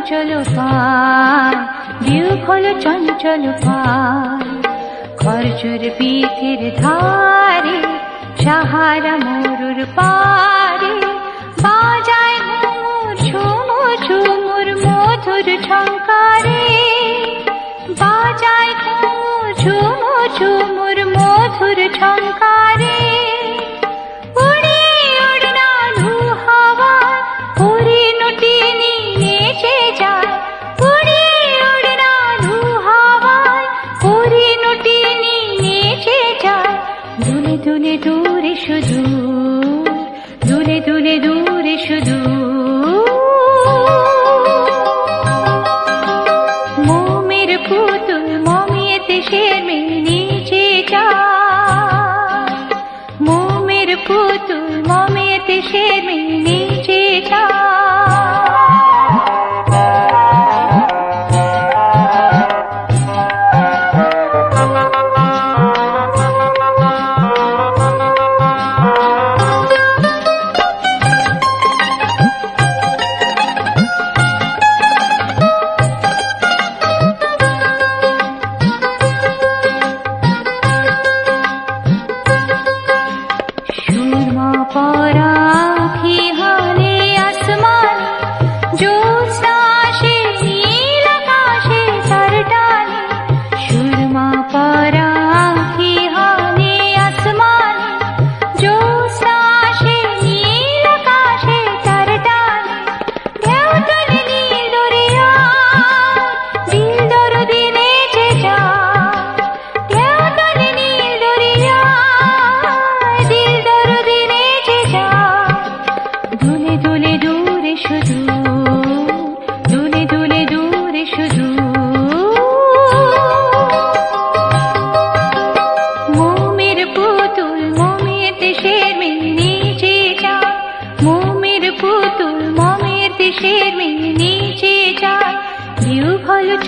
চঞ্চল পায়, বিয়োগ হলো চঞ্চল পায়। খরচুর পীঠের ধারে, সাহারা মরুর পারে, বাজায় ঘুমুর ঝুমুর ঝুমুর মধুর ঝঙ্কারে, বাজায় ঘুমুর ঝুমুর ঝুমুর মধুর ঝঙ্কারে। দুলে দূরে শুধু, দুলে দুলে দূরে শুধু, মোমের পুতুল মমিয়ে দেশের মেয়ে নিচে যায়, মোমের পুতুল মমিয়ে দেশের মেয়ে নিচে যায়।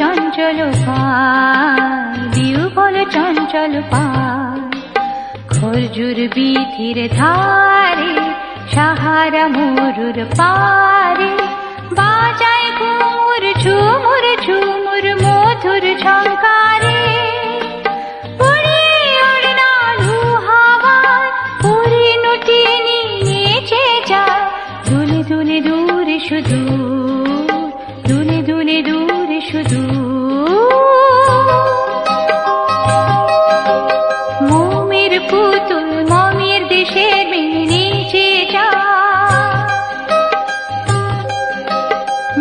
চঞ্চল পায়, বিয়োগ হলো চঞ্চল পায়। খরজুর বীথির ধারে, সাহারা মরুর পারে, বাজায় ঘুমুর ঝুমুর ঝুমুর মধুর ঝঙ্কারে। দুলে দুলে দূরে শুধু, দুলে দুলে দূরে শুধু, মোমের পুতুল মমির দেশের মেয়ে নিচে যায়,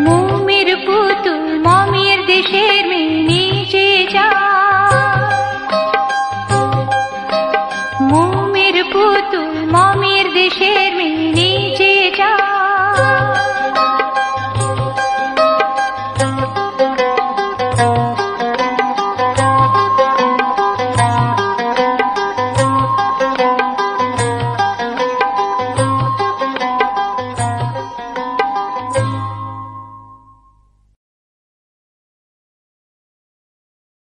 মোমের পুতুল মমির দেশের মেয়ে নিচে যায়, মোমের পুতুল মমির দেশের মেয়ে নিচে